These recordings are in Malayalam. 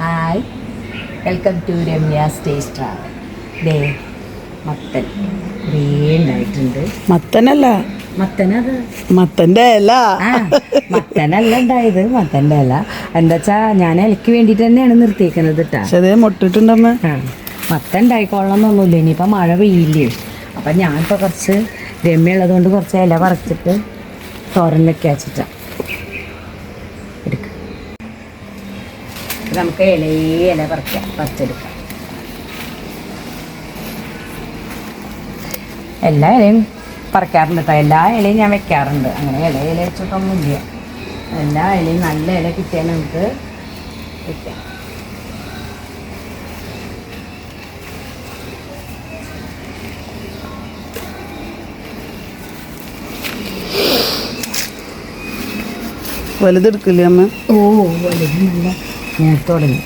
Hi, welcome to Ramya's taste travel. ദേ മത്തൻ കുറേ ഉണ്ടായിട്ടുണ്ട്. മത്തനല്ല, മത്തനത് മത്തൻ്റെ ഇല. മത്തനല്ല ഉണ്ടായത്, മത്തൻ്റെ ഇല. എന്താ വെച്ചാ ഞാൻ ഇലയ്ക്ക് വേണ്ടിയിട്ട് തന്നെയാണ് നിർത്തിയേക്കുന്നത് കേട്ടാ. പക്ഷേ അതേ മുട്ടിട്ടുണ്ടമ്മ. മത്തൻ ഉണ്ടായിക്കൊള്ളണമെന്നൊന്നുമില്ല, ഇനിയിപ്പോൾ മഴ പെയ്യില്ലേ. അപ്പം ഞാനിപ്പോൾ കുറച്ച് രമ്യുള്ളത് കൊണ്ട് കുറച്ച് ഇല പറിച്ചിട്ട് തോരനിലൊക്കെ വെച്ചിട്ടാണ് എടുക്കുക. നമുക്ക് ഇല പറിച്ചെടുക്കാം. എല്ലാ ഇലയും പറിക്കാറുണ്ട് കേട്ടോ. എല്ലാ ഇലയും ഞാൻ വെക്കാറുണ്ട്. അങ്ങനെ ഇല വെച്ചിട്ടൊന്നുമില്ല. എല്ലാ ഇലയും നല്ല ഇല കിട്ടിയാൽ നമുക്ക് വെക്കാം. വലുതെടുക്കില്ലേ അമ്മ? ഓ, വലുത് നല്ല നേരത്തെ തുടങ്ങി.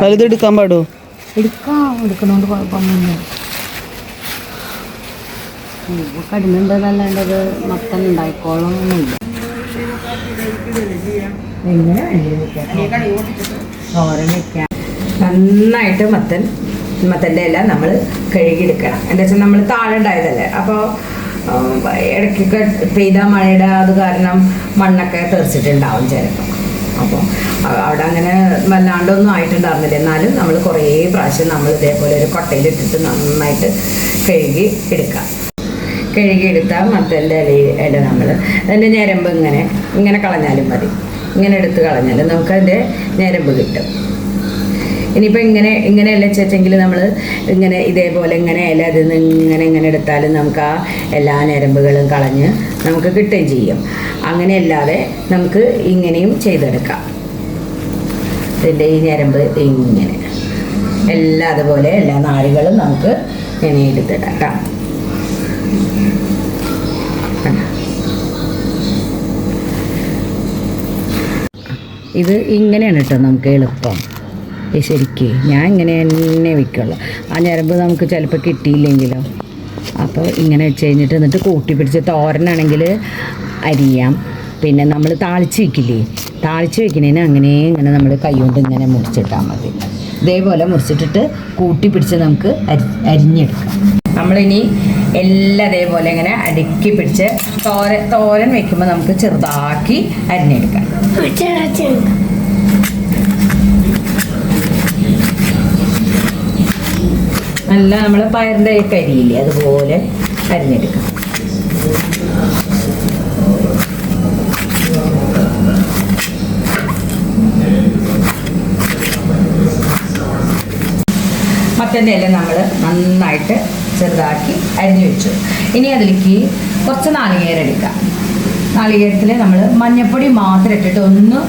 വലുതെടുക്കാൻ പാടോ? എടുക്കണോണ്ട് കുഴപ്പമൊന്നുമില്ല. കടുന്നുണ്ടെന്നല്ലാണ്ടത് മത്തൻ ഉണ്ടായിക്കോളൊന്നുമില്ല. എങ്ങനെ തോരൻ വെക്കാം. നന്നായിട്ട് മത്തൻ്റെ ഇല നമ്മൾ കഴുകിയെടുക്കണം. എന്താ വെച്ചാൽ നമ്മൾ താഴെ ഉണ്ടായതല്ലേ, അപ്പോൾ ഇടയ്ക്കൊക്കെ പെയ്ത മഴയുടെ അത് കാരണം മണ്ണൊക്കെ തെറിച്ചിട്ടുണ്ടാവും ചിലപ്പോൾ. അപ്പോൾ അവിടെ അങ്ങനെ വല്ലാണ്ടൊന്നും ആയിട്ടുണ്ടായിരുന്നില്ല. എന്നാലും നമ്മൾ കുറേ പ്രാവശ്യം നമ്മൾ ഇതേപോലെ ഒരു കൊട്ടയിലിട്ടിട്ട് നന്നായിട്ട് കഴുകിയെടുത്താൽ മത്തൻ്റെ ഇല നമ്മൾ അതിൻ്റെ ഞരമ്പ് ഇങ്ങനെ കളഞ്ഞാലും മതി. ഇങ്ങനെ എടുത്ത് കളഞ്ഞാൽ നമുക്കതിൻ്റെ ഞരമ്പ് കിട്ടും. ഇനിയിപ്പോൾ ഇങ്ങനെയല്ല വെച്ചെങ്കിൽ നമ്മൾ ഇതേപോലെ ഇല അതിൽ നിന്ന് ഇങ്ങനെ എടുത്താലും നമുക്ക് ആ എല്ലാ ഞരമ്പുകളും കളഞ്ഞ് നമുക്ക് കിട്ടുകയും ചെയ്യും. അങ്ങനെയല്ലാതെ നമുക്ക് ഇങ്ങനെയും ചെയ്തെടുക്കാം. ഇതിൻ്റെ ഈ ഞരമ്പ് ഇങ്ങനെ എല്ലാം അതുപോലെ എല്ലാ നാരുകളും നമുക്ക് ഇങ്ങനെ എടുത്തിടാം. ഇത് ഇങ്ങനെയാണ് കേട്ടോ നമുക്ക് എളുപ്പം. ശരിക്ക് ഞാൻ ഇങ്ങനെ തന്നെ വയ്ക്കുള്ളൂ. ആ ഞരമ്പ് നമുക്ക് ചിലപ്പോൾ കിട്ടിയില്ലെങ്കിലോ. അപ്പോൾ ഇങ്ങനെ വെച്ച് കഴിഞ്ഞിട്ട് എന്നിട്ട് കൂട്ടി പിടിച്ച് തോരനാണെങ്കിൽ അരിയാം. പിന്നെ നമ്മൾ താളിച്ച് വയ്ക്കുന്നതിന് ഇങ്ങനെ നമ്മൾ കൈ കൊണ്ട് ഇങ്ങനെ മുറിച്ചിട്ടാൽ മതി. ഇതേപോലെ മുറിച്ചിട്ടിട്ട് കൂട്ടി പിടിച്ച് നമുക്ക് അരിഞ്ഞെടുക്കാം. നമ്മളിനി എല്ലാം അതേപോലെ ഇങ്ങനെ അടുക്കി പിടിച്ച് തോരൻ വയ്ക്കുമ്പോൾ നമുക്ക് ചെറുതാക്കി അരിഞ്ഞെടുക്കാം. നല്ല നമ്മൾ പയറിൻ്റെ കരിയില്ലേ അതുപോലെ അരിഞ്ഞെടുക്കാം. മത്തൻ്റെ ഇല നമ്മൾ നന്നായിട്ട് ചെറുതാക്കി അരിഞ്ഞു വെച്ചു. ഇനി അതിലേക്ക് കുറച്ച് നാളികേരം എടുക്കാം. നാളികേരത്തിൽ നമ്മൾ മഞ്ഞൾപ്പൊടി മാത്രം ഇട്ടിട്ട് ഒന്ന്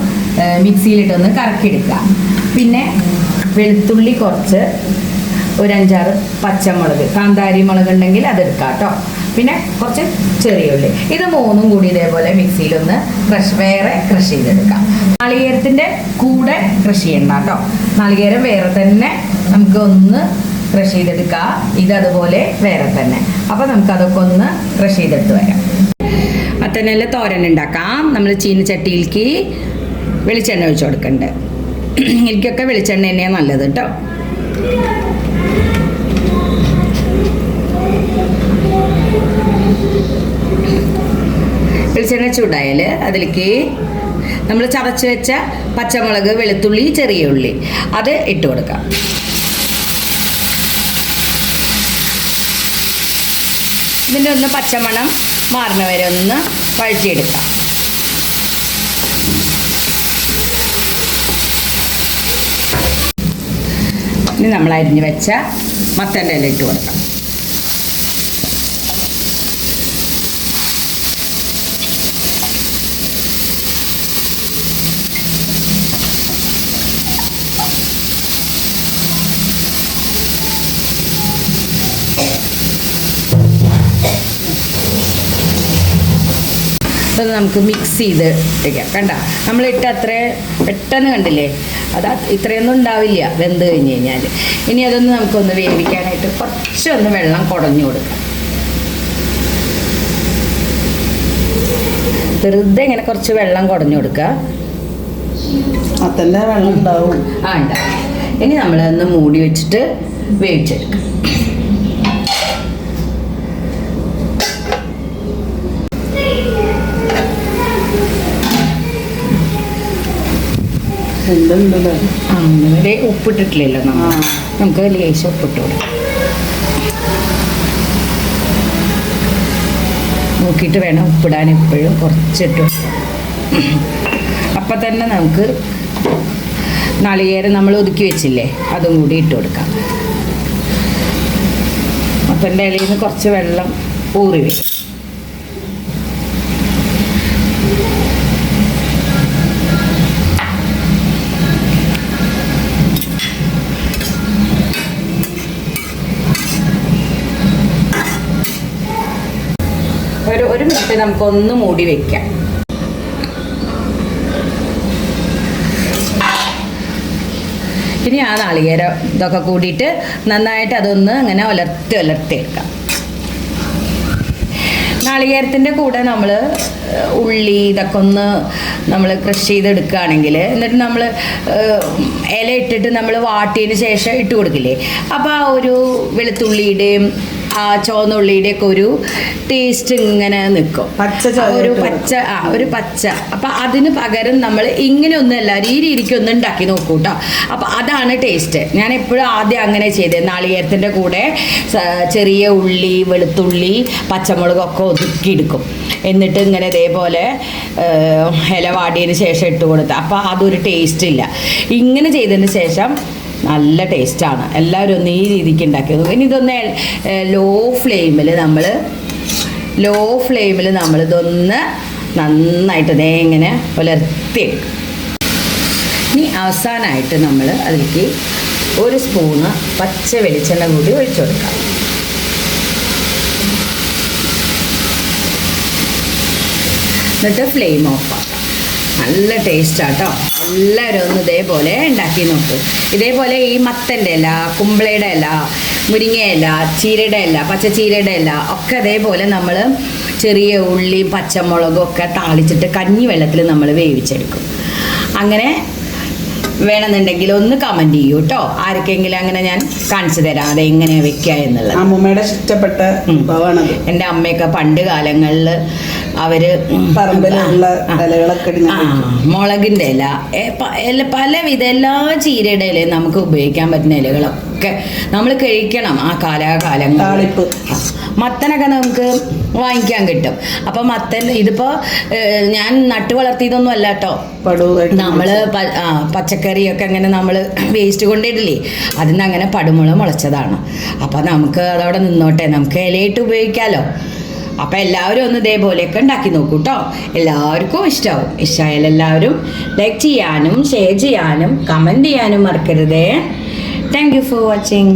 മിക്സിയിലിട്ടൊന്ന് കറക്കിയെടുക്കുക. പിന്നെ വെളുത്തുള്ളി കുറച്ച്, ഒരു 5-6 പച്ചമുളക്, കാന്താരി മുളക് ഉണ്ടെങ്കിൽ അതെടുക്കാം കേട്ടോ. പിന്നെ കുറച്ച് ചെറിയ ഉള്ളി. ഇത് മൂന്നും കൂടി ഇതേപോലെ മിക്സിയിലൊന്ന് വേറെ ക്രഷ് ചെയ്തെടുക്കാം. നാളികേരത്തിൻ്റെ കൂടെ ക്രഷ് ചെയ്യണ്ട കേട്ടോ. നാളികേരം വേറെ തന്നെ നമുക്ക് ഒന്ന് ക്രഷ് ചെയ്തെടുക്കാം. ഇതതുപോലെ വേറെ തന്നെ. അപ്പോൾ നമുക്കതൊക്കെ ഒന്ന് ക്രഷ് ചെയ്തെടുത്ത് വരാം. മത്തനെല്ലാം തോരൻ ഉണ്ടാക്കാം. നമ്മൾ ചീനച്ചട്ടിയിലേക്ക് വെളിച്ചെണ്ണ ഒഴിച്ച് കൊടുക്കണ്ട്. എനിക്കൊക്കെ വെളിച്ചെണ്ണ തന്നെയാണ് നല്ലത് കേട്ടോ. വെളിച്ചെണ്ണ ചൂടായാൽ അതിലേക്ക് നമ്മൾ ചതച്ച് വെച്ച പച്ചമുളക്, വെളുത്തുള്ളി, ചെറിയ ഉള്ളി അത് ഇട്ട് കൊടുക്കാം. ഇതിൻ്റെ ഒന്ന് പച്ചമണം മാറുന്ന വരെ ഒന്ന് വഴറ്റിയെടുക്കാം. ഇനി നമ്മൾ അരിഞ്ഞ് വെച്ച മത്തൻ്റെ ഇല ഇട്ട് കൊടുക്കാം. ഇത് നമുക്ക് മിക്സ് ചെയ്ത് വയ്ക്കാം. കണ്ട നമ്മളിട്ട് അത്ര പെട്ടെന്ന് കണ്ടില്ലേ അത് ഇത്രയൊന്നും ഉണ്ടാവില്ല വെന്ത് കഴിഞ്ഞ് കഴിഞ്ഞാൽ. ഇനി അതൊന്ന് നമുക്കൊന്ന് വേവിക്കാനായിട്ട് കുറച്ചൊന്ന് വെള്ളം കുടഞ്ഞു കൊടുക്കാം. വെറുതെ ഇങ്ങനെ കുറച്ച് വെള്ളം കുടഞ്ഞു കൊടുക്കുക. മത്തൻ്റെ വെള്ളം ഉണ്ടാവും. ഉണ്ടാവും. ഇനി നമ്മളൊന്ന് മൂടി വെച്ചിട്ട് വേവിച്ചെടുക്കാം. അങ്ങനെ ഉപ്പിട്ടിട്ടില്ലല്ലോ നമുക്ക് ലേശം ഉപ്പിട്ട് കൊടുക്കാം. നോക്കിയിട്ട് വേണം ഉപ്പിടാൻ, എപ്പോഴും കുറച്ചിട്ട്. അപ്പം തന്നെ നമുക്ക് നാളികേരം നമ്മൾ ഒതുക്കി വെച്ചില്ലേ അതും കൂടി ഇട്ട് കൊടുക്കാം. മത്തൻ്റെ ഇലയിൽ നിന്ന് കുറച്ച് വെള്ളം ഊറി വരും. ഒരു മിനിറ്റ് നമുക്കൊന്ന് മൂടി വെക്കാം. ഇനി ആ നാളികേരം ഇതൊക്കെ കൂടിയിട്ട് നന്നായിട്ട് അതൊന്ന് അങ്ങനെ ഉലർത്തി എടുക്കാം. നാളികേരത്തിൻ്റെ കൂടെ നമ്മൾ ഉള്ളി ഇതൊക്കെ ഒന്ന് നമ്മൾ ക്രഷ് ചെയ്തെടുക്കുകയാണെങ്കിൽ, എന്നിട്ട് നമ്മൾ ഇല ഇട്ടിട്ട് നമ്മൾ വാട്ടിയതിന് ശേഷം ഇട്ട് കൊടുക്കില്ലേ, അപ്പോൾ ആ ഒരു വെളുത്തുള്ളിയുടെയും ആ ചുവന്നുള്ളിയുടെയൊക്കെ ഒരു ടേസ്റ്റ് ഇങ്ങനെ നിൽക്കും. ഒരു പച്ച. അപ്പം അതിന് പകരം നമ്മൾ ഇങ്ങനെ ഒന്നും എല്ലാവരും ഈ രീതിക്ക് ഒന്ന് ഉണ്ടാക്കി നോക്കൂ കേട്ടോ. അപ്പം അതാണ് ടേസ്റ്റ്. ഞാൻ എപ്പോഴും ആദ്യം അങ്ങനെ ചെയ്തത്. നാളികേരത്തിൻ്റെ കൂടെ ചെറിയ ഉള്ളി, വെളുത്തുള്ളി, പച്ചമുളകൊക്കെ ഒതുക്കിയെടുക്കും. എന്നിട്ട് ഇങ്ങനെ ഇതേപോലെ ഇല വാടിയതിന് ശേഷം ഇട്ട് കൊടുത്ത്. അപ്പോൾ അതൊരു ടേസ്റ്റ് ഇല്ല. ഇങ്ങനെ ചെയ്തതിന് ശേഷം നല്ല ടേസ്റ്റാണ്. എല്ലാവരും ഒന്ന് ഈ രീതിക്ക് ഉണ്ടാക്കി നോക്കും. ഇനി ഇതൊന്ന് ലോ ഫ്ലെയിമിൽ നമ്മളിതൊന്ന് നന്നായിട്ട് ഇതേ ഇങ്ങനെ പുലർത്തിയെടുക്കും. ഇനി അവസാനമായിട്ട് നമ്മൾ അതിലേക്ക് 1 സ്പൂണ് പച്ച വെളിച്ചെണ്ണ കൂടി ഒഴിച്ചു കൊടുക്കാം. എന്നിട്ട് ഫ്ലെയിം ഓഫ് ആക്കാം. നല്ല ടേസ്റ്റാട്ടോ. എല്ലാവരും ഒന്ന് ഇതേപോലെ ഉണ്ടാക്കി നോക്കൂ. ഇതേപോലെ ഈ മത്തൻ്റെ ഇല, കുമ്പളയുടെ ഇല, മുരിങ്ങയില, ചീരയുടെ ഇല, പച്ചച്ചീരയുടെ ഇല ഒക്കെ അതേപോലെ നമ്മൾ ചെറിയ ഉള്ളിയും പച്ചമുളകും ഒക്കെ താളിച്ചിട്ട് കഞ്ഞി വെള്ളത്തിൽ നമ്മൾ വേവിച്ചെടുക്കും. അങ്ങനെ വേണമെന്നുണ്ടെങ്കിൽ ഒന്ന് കമൻറ്റ് ചെയ്യൂ കേട്ടോ. ആർക്കെങ്കിലും അങ്ങനെ ഞാൻ കാണിച്ചു തരാം അതെങ്ങനെ വെക്കുക എന്നുള്ളത്. അമ്മൂമ്മയുടെ ഇഷ്ടപ്പെട്ട വിഭവമാണത്. എൻ്റെ അമ്മയൊക്കെ പണ്ട് കാലങ്ങളിൽ അവര് പറമ്പിലുള്ള ഇലകളൊക്കെ മുളകിൻ്റെ ഇല പലവിധ എല്ലാ ചീരയുടെ ഇലയും നമുക്ക് ഉപയോഗിക്കാൻ പറ്റുന്ന ഇലകളൊക്കെ നമ്മൾ കഴിക്കണം. ആ കാലാകാലങ്ങൾ താളിപ്പ് മത്തനൊക്കെ നമുക്ക് വാങ്ങിക്കാൻ കിട്ടും. അപ്പം മത്തൻ ഇതിപ്പോൾ ഞാൻ നട്ടു വളർത്തിയതൊന്നും അല്ല കേട്ടോ. നമ്മൾ പച്ചക്കറിയൊക്കെ അങ്ങനെ നമ്മൾ വേസ്റ്റ് കൊണ്ടിടില്ലേ, അതിന് അങ്ങനെ പടുമുള മുളച്ചതാണ്. അപ്പം നമുക്ക് അതവിടെ നിന്നോട്ടെ, നമുക്ക് ഇലയിട്ട് ഉപയോഗിക്കാമല്ലോ. അപ്പം എല്ലാവരും ഒന്ന് ഇതേപോലെയൊക്കെ ഉണ്ടാക്കി നോക്കൂ കേട്ടോ. എല്ലാവർക്കും ഇഷ്ടമാവും. ഇഷ്ടമായാലും എല്ലാവരും ലൈക്ക് ചെയ്യാനും ഷെയർ ചെയ്യാനും കമൻറ്റ് ചെയ്യാനും മറക്കരുതേ. Thank you for watching.